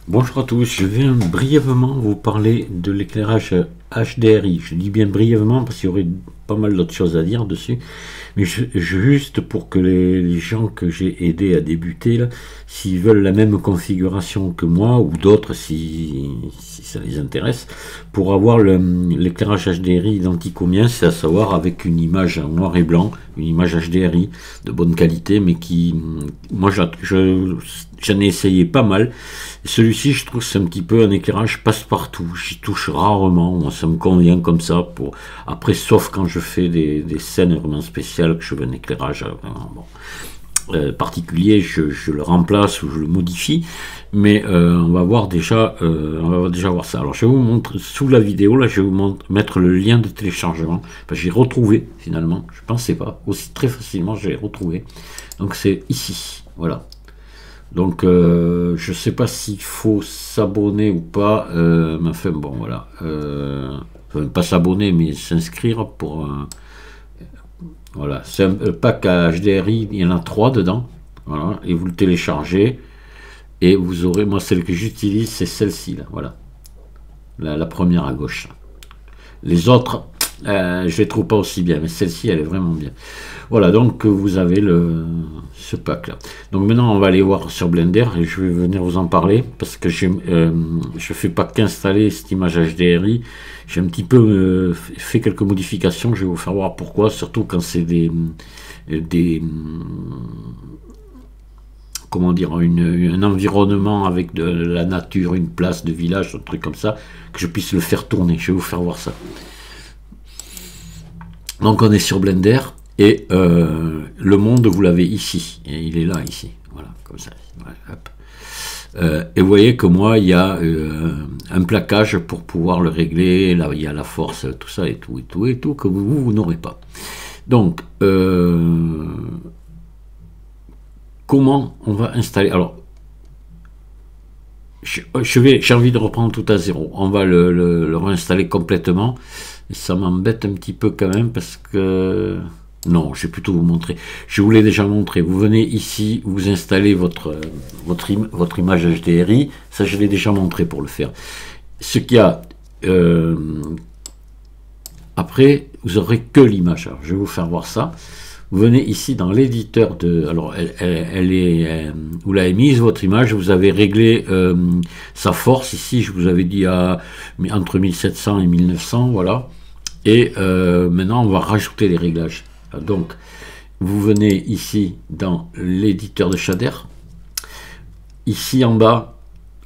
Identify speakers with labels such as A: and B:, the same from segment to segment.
A: Bonjour à tous, je vais brièvement vous parler de l'éclairage HDRI. Je dis bien brièvement parce qu'il y aurait pas mal d'autres choses à dire dessus, mais juste pour que les gens que j'ai aidés à débuter, là, s'ils veulent la même configuration que moi, ou d'autres si ça les intéresse, pour avoir l'éclairage HDRI identique au mien, c'est à savoir avec une image en noir et blanc, une image HDRI de bonne qualité, mais qui, moi j'en ai essayé pas mal. Celui-ci, je trouve que c'est un petit peu un éclairage passe-partout. J'y touche rarement. Moi, ça me convient comme ça. Après, sauf quand je fais des scènes vraiment spéciales, que je veux un éclairage particulier, je le remplace ou je le modifie. Mais on va voir déjà voir ça. Alors, je vais vous montrer sous la vidéo. Là, je vais vous mettre le lien de téléchargement. Enfin, j'ai retrouvé finalement. Je pensais pas aussi très facilement. J'ai retrouvé. Donc, c'est ici. Voilà. Donc je sais pas s'il faut s'abonner ou pas, mais enfin bon voilà, enfin, pas s'abonner mais s'inscrire pour voilà, c'est un pack HDRI, il y en a 3 dedans, voilà, et vous le téléchargez et vous aurez, moi celle que j'utilise c'est celle-ci là, voilà, la première à gauche. Les autres, je les trouve pas aussi bien, mais celle-ci elle est vraiment bien. Voilà, donc vous avez ce pack là. Donc maintenant on va aller voir sur Blender et je vais venir vous en parler parce que je fais pas qu'installer cette image HDRI, j'ai un petit peu fait quelques modifications, je vais vous faire voir pourquoi, surtout quand c'est des comment dire, un environnement avec de la nature, une place de village, un truc comme ça, que je puisse le faire tourner. Je vais vous faire voir ça. Donc on est sur Blender et le monde vous l'avez ici, et il est là ici, voilà, comme ça. Ouais, hop. Et vous voyez que moi il y a un plaquage pour pouvoir le régler, là il y a la force, tout ça et tout que vous n'aurez pas. Donc comment on va installer? Alors j'ai envie de reprendre tout à zéro, on va le réinstaller complètement. Et ça m'embête un petit peu quand même parce que... Non, je vais plutôt vous montrer. Je vous l'ai déjà montré. Vous venez ici, vous installez votre image HDRI. Ça, je l'ai déjà montré pour le faire. Ce qu'il y a... après, vous n'aurez que l'image. Alors, je vais vous faire voir ça. Vous venez ici dans l'éditeur de... Alors, vous l'avez mise, votre image. Vous avez réglé sa force. Ici, je vous avais dit entre 1700 et 1900. Voilà. Et maintenant, on va rajouter les réglages. Donc, vous venez ici dans l'éditeur de shader. Ici en bas,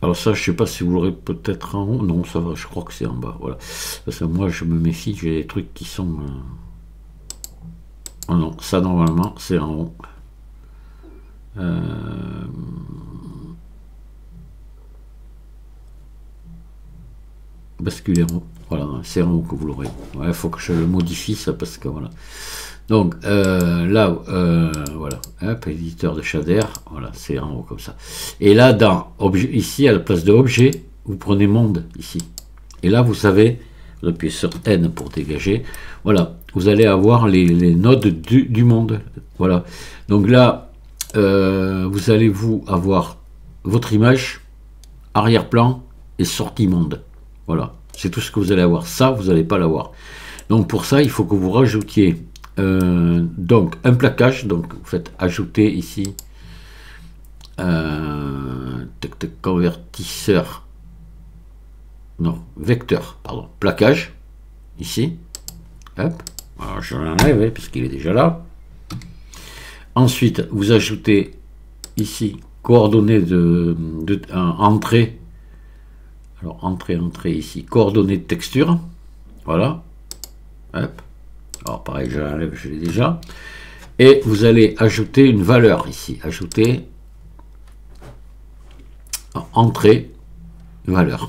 A: alors ça, je ne sais pas si vous l'aurez peut-être en haut. Non, ça va, je crois que c'est en bas. Voilà. Parce que moi, je me méfie, j'ai des trucs qui sont... Oh non, ça, normalement, c'est en haut. Basculer en haut. Voilà, c'est en haut que vous l'aurez. Il faut que je le modifie ça parce que voilà. Donc là, voilà, hop, éditeur de shader, voilà, c'est en haut comme ça. Et là, dans objet, ici à la place de objet, vous prenez monde ici. Et là, vous savez, vous appuyez sur N pour dégager. Voilà, vous allez avoir les nodes du monde. Voilà. Donc là, vous allez avoir votre image, arrière-plan et sortie monde. Voilà. C'est tout ce que vous allez avoir. Ça, vous n'allez pas l'avoir. Donc pour ça, il faut que vous rajoutiez donc un plaquage. Donc vous faites ajouter ici convertisseur. Non, vecteur, pardon. Plaquage. Ici. Hop. Alors je l'enlève puisqu'il est déjà là. Ensuite, vous ajoutez ici coordonnées entrée. Alors, entrée ici, coordonnées de texture, voilà, hop, alors pareil, je l'enlève, je l'ai déjà, et vous allez ajouter une valeur ici, ajouter, entrée, valeur,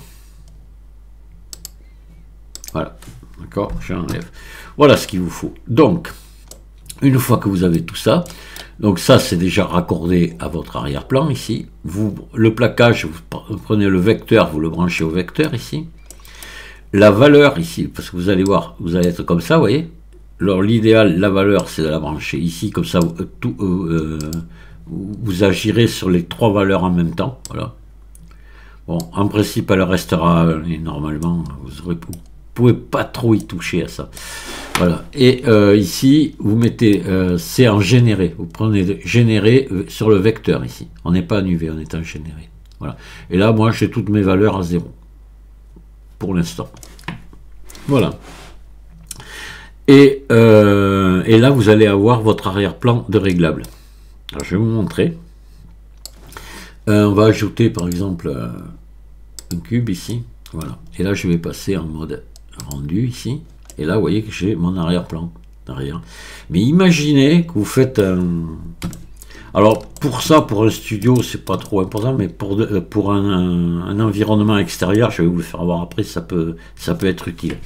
A: voilà, d'accord, je l'enlève, voilà ce qu'il vous faut. Donc, une fois que vous avez tout ça, donc ça c'est déjà raccordé à votre arrière-plan ici. Le plaquage, vous prenez le vecteur, vous le branchez au vecteur ici. La valeur ici, parce que vous allez voir, vous allez être comme ça, vous voyez. Alors l'idéal, la valeur, c'est de la brancher ici, comme ça vous agirez sur les 3 valeurs en même temps. Voilà. Bon, en principe, elle restera, et normalement, vous pouvez pas trop y toucher à ça. Voilà. Et ici, vous mettez, c'est en généré. Vous prenez généré sur le vecteur ici. On n'est pas en UV, on est en généré. Voilà. Et là, moi, j'ai toutes mes valeurs à 0. Pour l'instant. Voilà. Et là, vous allez avoir votre arrière-plan de réglable. Alors, je vais vous montrer. On va ajouter, par exemple, un cube ici. Voilà. Et là, je vais passer en mode rendu ici. Et là, vous voyez que j'ai mon arrière-plan derrière. Mais imaginez que vous faites un... Alors, pour ça, pour un studio, c'est pas trop important, mais pour un environnement extérieur, je vais vous le faire voir après, ça peut être utile.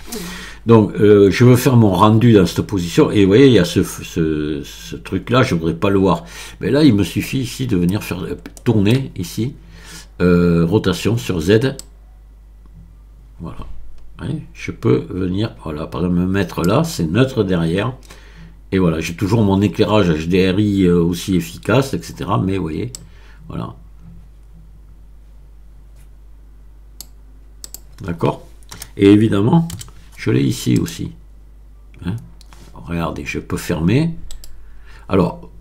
A: Donc, je veux faire mon rendu dans cette position, et vous voyez, il y a ce truc-là, je voudrais pas le voir. Mais là, il me suffit ici de venir faire tourner, ici, rotation sur Z. Voilà. Ouais, je peux venir, voilà, par exemple, me mettre là, c'est neutre derrière. Et voilà, j'ai toujours mon éclairage HDRI aussi efficace, etc. Mais vous voyez, voilà. D'accord. Et évidemment, je l'ai ici aussi. Hein, regardez, je peux fermer. Alors,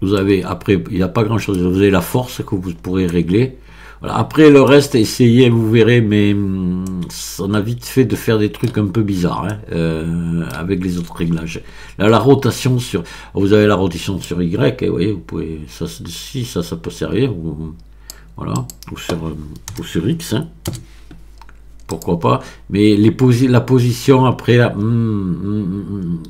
A: vous avez, après, il n'y a pas grand-chose. Vous avez la force que vous pourrez régler. Voilà. Après, le reste, essayez, vous verrez, mais on a vite fait de faire des trucs un peu bizarres hein, avec les autres réglages. Là, la rotation sur... Vous avez la rotation sur Y, et vous voyez, vous pouvez... Ça, si, ça peut servir. Voilà. Ou sur X. Hein. Pourquoi pas. Mais la position après, là... vous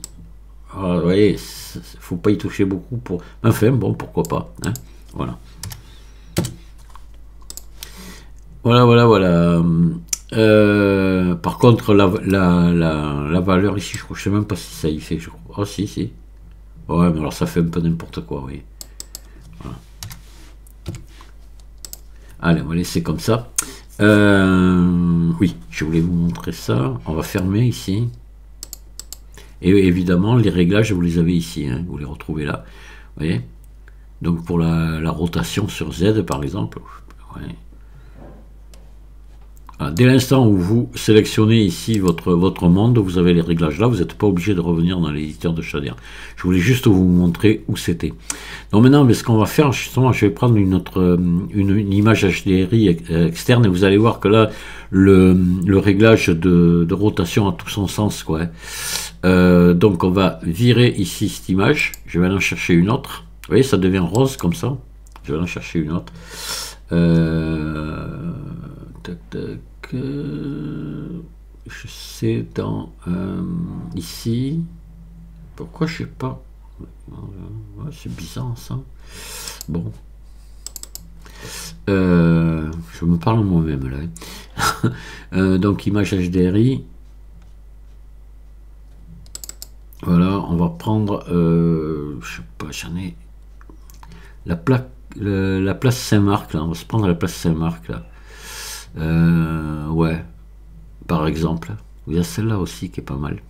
A: voyez, il ne faut pas y toucher beaucoup pour... Enfin, bon, pourquoi pas. Hein. Voilà. Voilà. Par contre, la valeur ici, je ne sais même pas si ça y fait. Je crois. Oh, si. Ouais, mais alors ça fait un peu n'importe quoi, oui. Voilà. Allez, on va laisser comme ça. Oui, je voulais vous montrer ça. On va fermer ici. Et évidemment, les réglages, vous les avez ici. Hein, vous les retrouvez là. Vous voyez. Donc, pour la rotation sur Z, par exemple. Ouais. Voilà, dès l'instant où vous sélectionnez ici votre monde, vous avez les réglages là, vous n'êtes pas obligé de revenir dans l'éditeur de Shader. Je voulais juste vous montrer où c'était. Donc maintenant, ce qu'on va faire, justement, je vais prendre une image HDRI externe et vous allez voir que là, le réglage de rotation a tout son sens, quoi. Donc on va virer ici cette image, je vais aller en chercher une autre. Vous voyez, ça devient rose comme ça. Je vais aller en chercher une autre. Je sais dans ici. Pourquoi je sais pas. Ouais, c'est bizarre ça. Bon. Je me parle moi-même là. Donc image HDRI. Voilà, on va prendre. Je sais pas, j'en ai. La place Saint-Marc là. On va se prendre la place Saint-Marc là. Ouais, par exemple, il y a celle-là aussi qui est pas mal.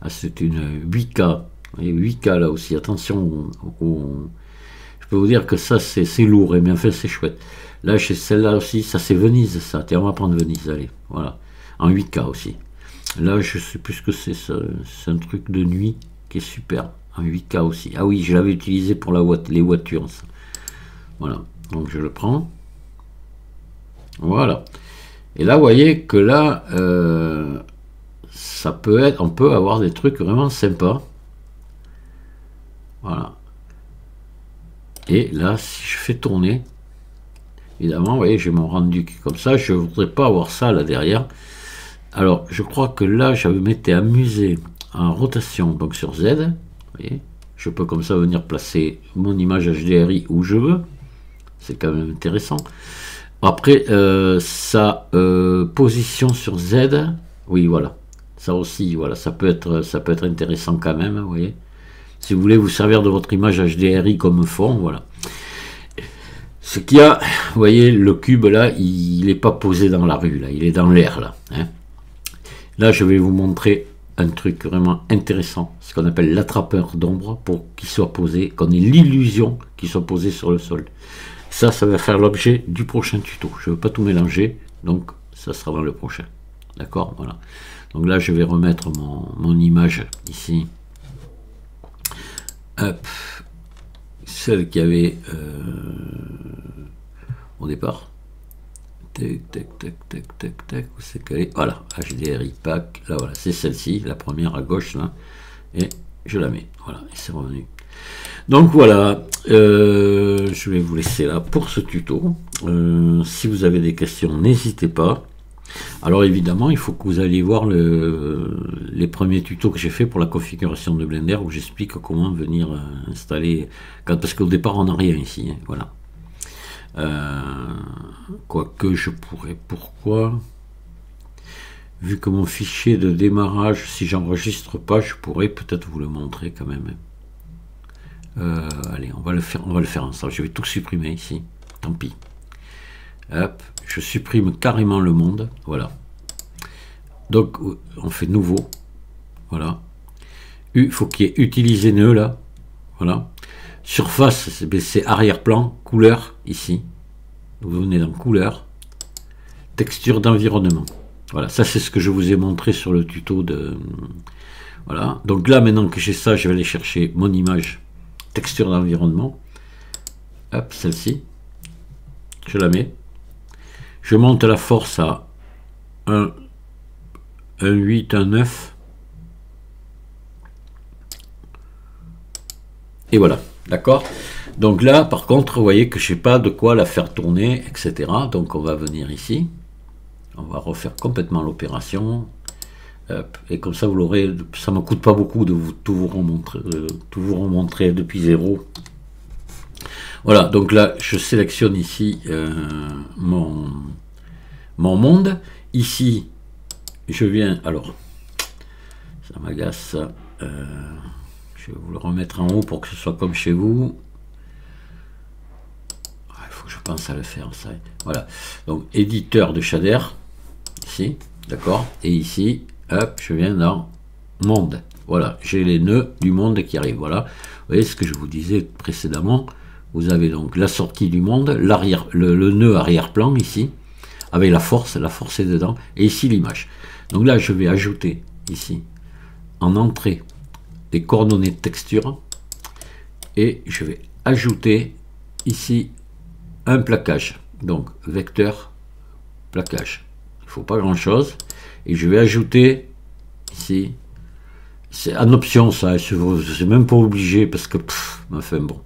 A: Ah, c'est une 8K. Et 8K là aussi, attention. Je peux vous dire que ça c'est lourd, et bien fait c'est chouette. Là, chez celle-là aussi, ça c'est Venise, ça. Tiens, on va prendre Venise, allez, voilà. En 8K aussi. Là, je sais plus ce que c'est, c'est un truc de nuit qui est super. En 8K aussi. Ah oui, je l'avais utilisé pour les voitures, ça. Voilà, donc je le prends. Voilà. Et là, vous voyez que là, ça peut être, on peut avoir des trucs vraiment sympas. Voilà. Et là, si je fais tourner, évidemment, vous voyez, j'ai mon rendu comme ça. Je ne voudrais pas avoir ça là derrière. Alors, je crois que là, je m'étais amusé en rotation, donc sur Z. Vous voyez, je peux comme ça venir placer mon image HDRI où je veux. C'est quand même intéressant. Après, sa position sur Z, oui, voilà. Ça aussi, voilà, ça peut être intéressant quand même, vous voyez. Si vous voulez vous servir de votre image HDRI comme fond, voilà. Ce qu'il y a, vous voyez, le cube là, il n'est pas posé dans la rue, là, il est dans l'air, là. Hein. Là, je vais vous montrer un truc vraiment intéressant, ce qu'on appelle l'attrapeur d'ombre, pour qu'il soit posé, qu'on ait l'illusion qu'il soit posé sur le sol. Ça va faire l'objet du prochain tuto. Je ne veux pas tout mélanger, donc ça sera dans le prochain. D'accord, voilà. Donc là, je vais remettre mon image ici. Hop. Celle qu'il y avait au départ. Tac, tac, tac, tac, tac, tac. Où c'est qu'elle est? Voilà, HDRI Pack. Là, voilà, c'est celle-ci, la première à gauche, là. Et je la mets. Voilà, et c'est revenu. Donc voilà, je vais vous laisser là pour ce tuto. Si vous avez des questions, n'hésitez pas. Alors évidemment, il faut que vous alliez voir les premiers tutos que j'ai fait pour la configuration de Blender, où j'explique comment venir installer, parce qu'au départ on n'a rien ici, hein, voilà. Quoique je pourrais, pourquoi, vu que mon fichier de démarrage, si j'enregistre pas, je pourrais peut-être vous le montrer quand même. Allez, on va le faire ensemble. Je vais tout supprimer ici, tant pis. Hop, je supprime carrément le monde, voilà. Donc on fait nouveau, voilà. Il faut qu'il y ait utiliser nœud là, voilà. Surface, c'est arrière-plan, couleur ici. Vous venez dans couleur, texture d'environnement. Voilà, ça c'est ce que je vous ai montré sur le tuto de. Voilà. Donc là maintenant que j'ai ça, je vais aller chercher mon image, texture d'environnement. Hop, celle-ci. Je la mets. Je monte la force à 1, 8, 1, 9. Et voilà, d'accord. Donc là, par contre, vous voyez que je sais pas de quoi la faire tourner, etc. Donc on va venir ici. On va refaire complètement l'opération. Et comme ça, vous l'aurez. Ça ne me coûte pas beaucoup de tout vous remontrer depuis zéro. Voilà, donc là, je sélectionne ici mon monde. Ici, je viens, alors, ça m'agace, je vais vous le remettre en haut pour que ce soit comme chez vous. Il faut que je pense à le faire, ça. Voilà, donc éditeur de shader, ici, d'accord, et ici, hop, je viens dans monde. Voilà, j'ai les nœuds du monde qui arrivent, voilà. Vous voyez ce que je vous disais précédemment. Vous avez donc la sortie du monde, l'arrière, le nœud arrière-plan ici, avec la force est dedans, et ici l'image. Donc là, je vais ajouter ici, en entrée, des coordonnées de texture, et je vais ajouter ici un plaquage. Donc vecteur, plaquage. Il ne faut pas grand-chose. Et je vais ajouter ici, c'est en option ça, c'est même pas obligé, parce que, enfin bon.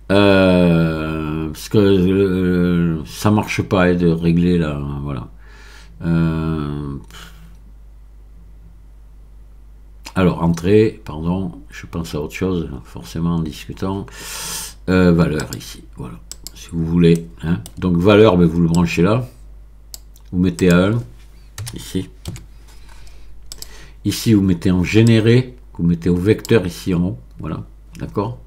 A: Parce que ça marche pas de régler là, voilà. Alors entrée, pardon, je pense à autre chose, forcément en discutant. Valeur ici, voilà, si vous voulez, hein. Donc valeur, ben, vous le branchez là, vous mettez à 1 ici. Ici vous mettez en généré, vous mettez au vecteur ici en haut, voilà, d'accord.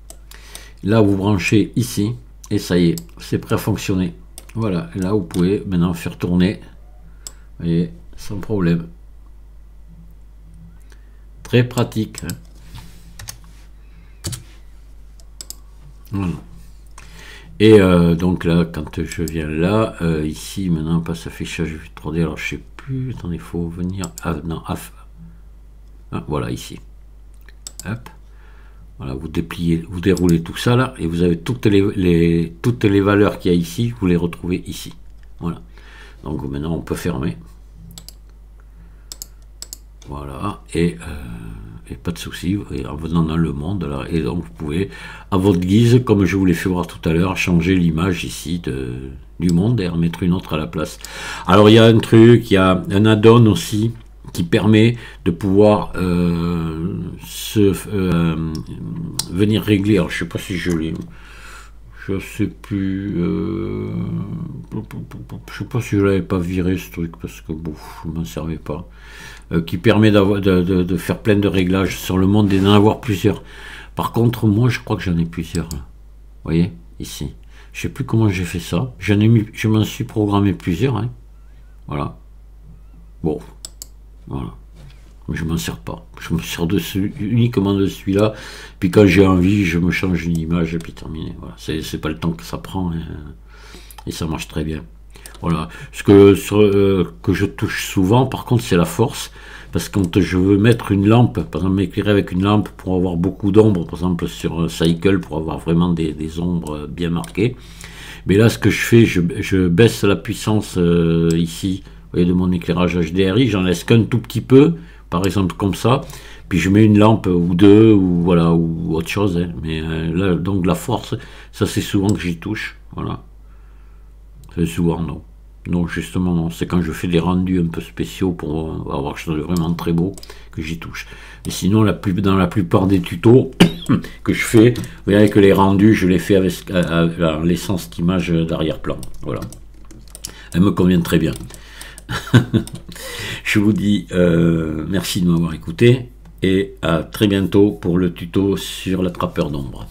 A: Là, vous branchez ici, et ça y est, c'est prêt à fonctionner. Voilà, et là, vous pouvez maintenant faire tourner, vous voyez, sans problème. Très pratique. Hein. Voilà. Et donc là, quand je viens là, ici, maintenant, passe affichage 3D, alors je sais plus, attendez, il faut venir, non, voilà, ici. Hop. Voilà, vous dépliez, vous déroulez tout ça là, et vous avez toutes les valeurs qu'il y a ici, vous les retrouvez ici. Voilà. Donc maintenant on peut fermer. Voilà, et pas de souci, en venant dans le monde là, et donc vous pouvez, à votre guise, comme je vous l'ai fait voir tout à l'heure, changer l'image ici du monde et remettre une autre à la place. Alors il y a un truc, il y a un add-on aussi qui permet de pouvoir venir régler. Alors je sais pas si je l'ai, je sais plus, je sais pas si je l'avais pas viré ce truc parce que bon, je m'en servais pas, qui permet d'avoir de faire plein de réglages sur le monde et d'en avoir plusieurs. Par contre moi je crois que j'en ai plusieurs là. Vous voyez ici, je sais plus comment j'ai fait ça, j'en ai mis, je m'en suis programmé plusieurs, hein. Voilà, bon. Voilà. mais je m'en sers pas. Je me sers uniquement de celui-là, puis quand j'ai envie, je me change une image, et puis terminé. Voilà. C'est pas le temps que ça prend, et ça marche très bien. Voilà. Ce que je touche souvent, par contre, c'est la force. Parce que quand je veux mettre une lampe, par exemple m'éclairer avec une lampe pour avoir beaucoup d'ombre, par exemple sur Cycle, pour avoir vraiment des ombres bien marquées. Mais là, ce que je fais, je baisse la puissance ici, vous voyez, de mon éclairage HDRI, j'en laisse qu'un tout petit peu, par exemple comme ça, puis je mets une lampe ou deux, ou voilà, ou autre chose. Hein. Mais là, donc la force, ça c'est souvent que j'y touche, voilà. C'est souvent, non. Non, justement, non. C'est quand je fais des rendus un peu spéciaux pour avoir quelque chose de vraiment très beau que j'y touche. Et sinon, dans la plupart des tutos que je fais, vous voyez que les rendus, je les fais en laissant cette image d'arrière-plan. Voilà. Elle me convient très bien. Je vous dis merci de m'avoir écouté et à très bientôt pour le tuto sur l'attrapeur d'ombre.